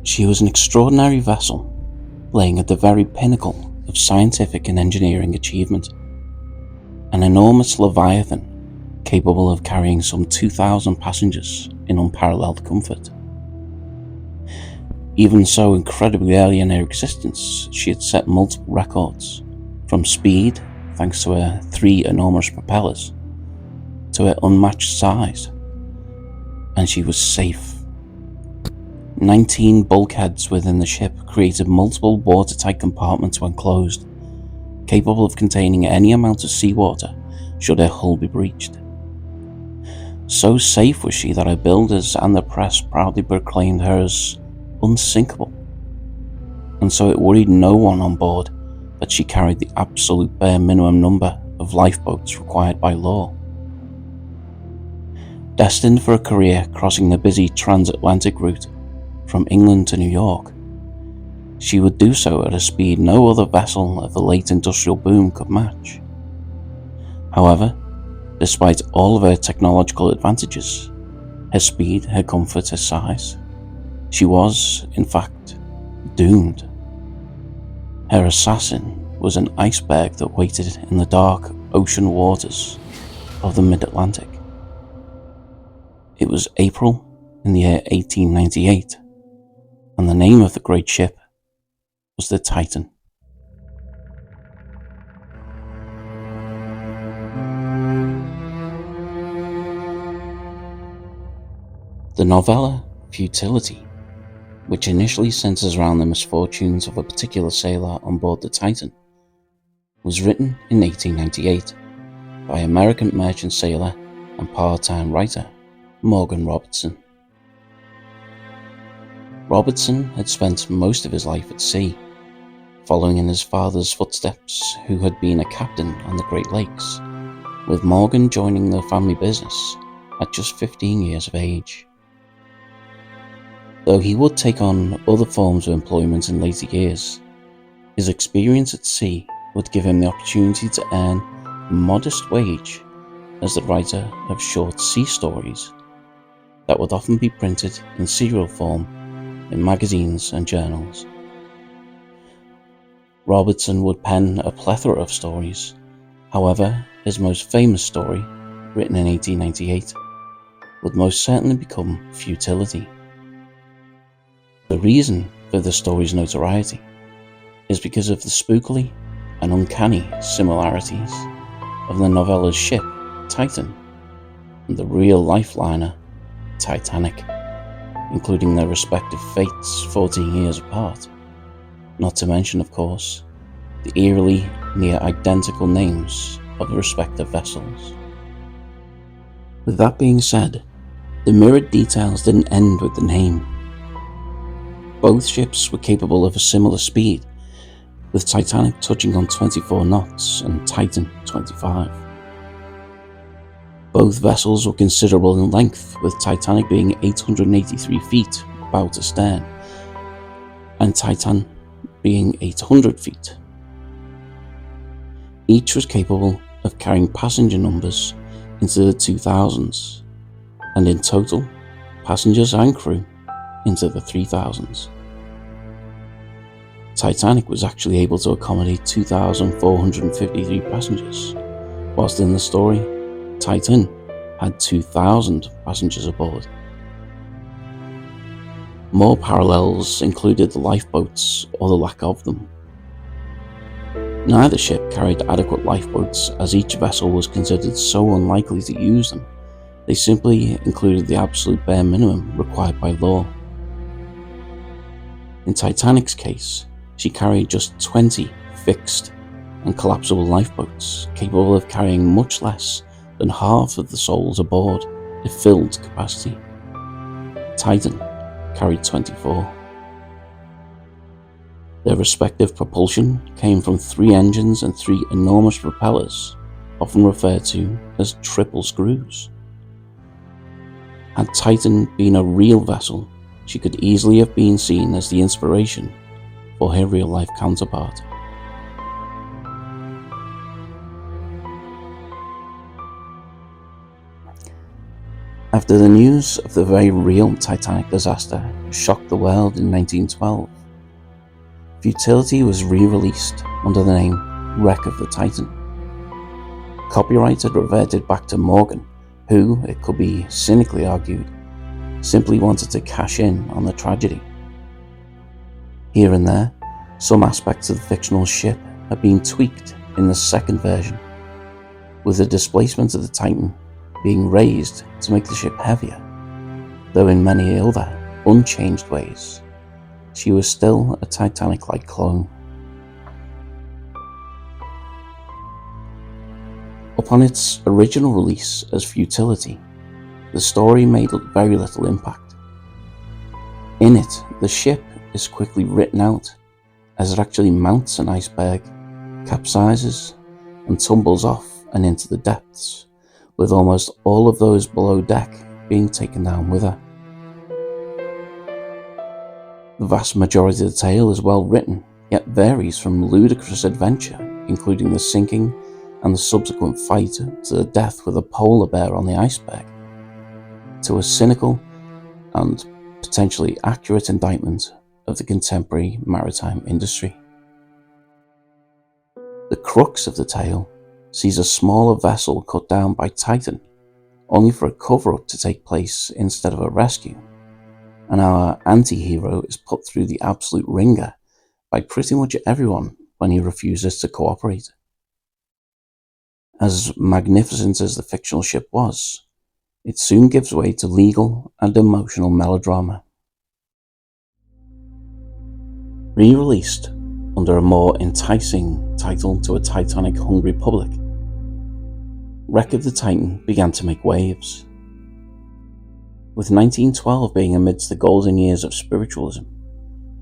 She was an extraordinary vessel, laying at the very pinnacle of scientific and engineering achievement. An enormous leviathan capable of carrying some 2,000 passengers in unparalleled comfort. Even so incredibly early in her existence, she had set multiple records, from speed, thanks to her 3 enormous propellers, to her unmatched size. And she was safe. 19 bulkheads within the ship created multiple watertight compartments when closed, capable of containing any amount of seawater should her hull be breached. So safe was she that her builders and the press proudly proclaimed her as unsinkable, and so it worried no one on board that she carried the absolute bare minimum number of lifeboats required by law. Destined for a career crossing the busy transatlantic route from England to New York, she would do so at a speed no other vessel of the late industrial boom could match. However, despite all of her technological advantages, her speed, her comfort, her size, she was, in fact, doomed. Her assassin was an iceberg that waited in the dark ocean waters of the mid-Atlantic. It was April in the year 1898, and the name of the great ship was the Titan. The novella Futility, which initially centers around the misfortunes of a particular sailor on board the Titan, was written in 1898 by American merchant sailor and part-time writer Morgan Robertson. Robertson had spent most of his life at sea, following in his father's footsteps, who had been a captain on the Great Lakes, with Morgan joining the family business at just 15 years of age. Though he would take on other forms of employment in later years, his experience at sea would give him the opportunity to earn a modest wage as the writer of short sea stories that would often be printed in serial form in magazines and journals. Robertson would pen a plethora of stories. However, his most famous story, written in 1898, would most certainly become Futility. The reason for the story's notoriety is because of the spookily and uncanny similarities of the novella's ship, Titan, and the real-life liner, Titanic, including their respective fates 14 years apart, not to mention, of course, the eerily near-identical names of the respective vessels. With that being said, the mirrored details didn't end with the name. Both ships were capable of a similar speed, with Titanic touching on 24 knots and Titan 25. Both vessels were considerable in length, with Titanic being 883 feet bow to stern, and Titan being 800 feet. Each was capable of carrying passenger numbers into the 2000s, and in total, passengers and crew into the 3000s. Titanic was actually able to accommodate 2,453 passengers, whilst in the story, Titan had 2,000 passengers aboard. More parallels included the lifeboats or the lack of them. Neither ship carried adequate lifeboats, as each vessel was considered so unlikely to use them. They simply included the absolute bare minimum required by law. In Titanic's case, she carried just 20 fixed and collapsible lifeboats, capable of carrying much less than half of the souls aboard if filled capacity. Titan carried 24. Their respective propulsion came from 3 engines and 3 enormous propellers, often referred to as triple screws. Had Titan been a real vessel, she could easily have been seen as the inspiration for her real-life counterpart. After After the news of the very real Titanic disaster shocked the world in 1912, Futility was re-released under the name Wreck of the Titan. Copyright had reverted back to Morgan, who, it could be cynically argued, simply wanted to cash in on the tragedy. Here and there, some aspects of the fictional ship have been tweaked in the second version, with the displacement of the Titan being raised to make the ship heavier, though in many other unchanged ways, she was still a Titanic-like clone. Upon its original release as Futility, the story made very little impact. In it, the ship is quickly written out as it actually mounts an iceberg, capsizes, and tumbles off and into the depths, with almost all of those below deck being taken down with her. The vast majority of the tale is well written, yet varies from ludicrous adventure, including the sinking and the subsequent fight to the death with a polar bear on the iceberg, to a cynical and potentially accurate indictment of the contemporary maritime industry. The crux of the tale sees a smaller vessel cut down by Titan, only for a cover-up to take place instead of a rescue, and our anti-hero is put through the absolute ringer by pretty much everyone when he refuses to cooperate. As magnificent as the fictional ship was, it soon gives way to legal and emotional melodrama. Re-released under a more enticing title to a Titanic-hungry public, Wreck of the Titan began to make waves. With 1912 being amidst the golden years of spiritualism,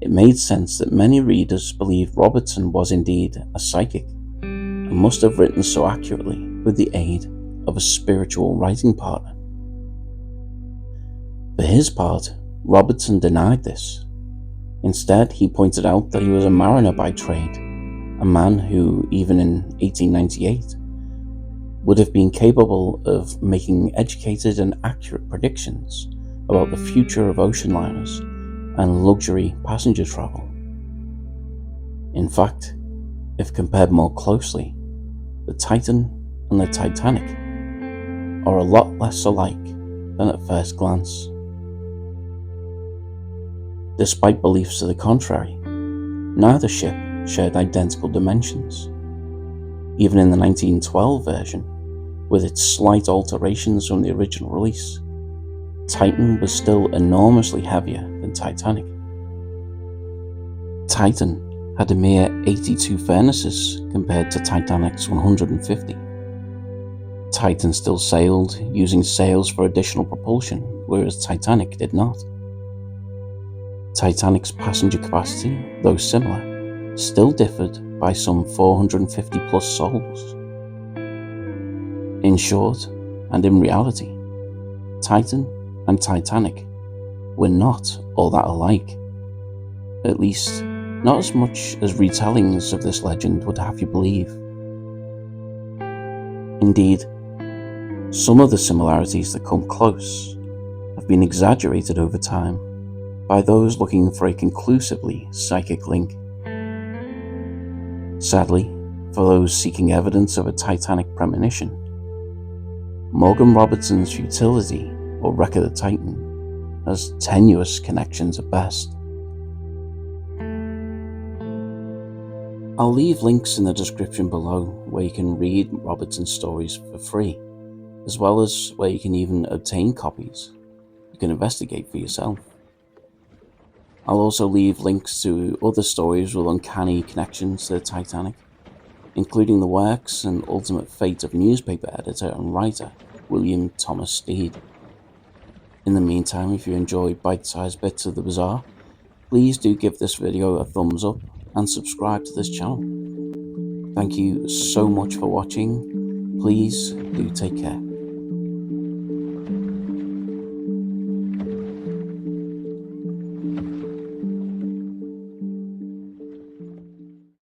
it made sense that many readers believed Robertson was indeed a psychic, and must have written so accurately with the aid of a spiritual writing partner. For his part, Robertson denied this. Instead, he pointed out that he was a mariner by trade, a man who, even in 1898, would have been capable of making educated and accurate predictions about the future of ocean liners and luxury passenger travel. In fact, if compared more closely, the Titan and the Titanic are a lot less alike than at first glance. Despite beliefs to the contrary, neither ship shared identical dimensions. Even in the 1912 version, with its slight alterations from the original release, Titan was still enormously heavier than Titanic. Titan had a mere 82 furnaces compared to Titanic's 150. Titan still sailed using sails for additional propulsion, whereas Titanic did not. Titanic's passenger capacity, though similar, still differed by some 450 plus souls. In short, and in reality, Titan and Titanic were not all that alike. At least, not as much as retellings of this legend would have you believe. Indeed, some of the similarities that come close have been exaggerated over time by those looking for a conclusively psychic link. Sadly, for those seeking evidence of a Titanic premonition, Morgan Robertson's Futility, or Wreck of the Titan, has tenuous connections at best. I'll leave links in the description below where you can read Robertson's stories for free, as well as where you can even obtain copies. You can investigate for yourself. I'll also leave links to other stories with uncanny connections to the Titanic, including the works and ultimate fate of newspaper editor and writer William Thomas Stead. In the meantime, if you enjoy bite-sized bits of the bizarre, please do give this video a thumbs up and subscribe to this channel. Thank you so much for watching. Please do take care.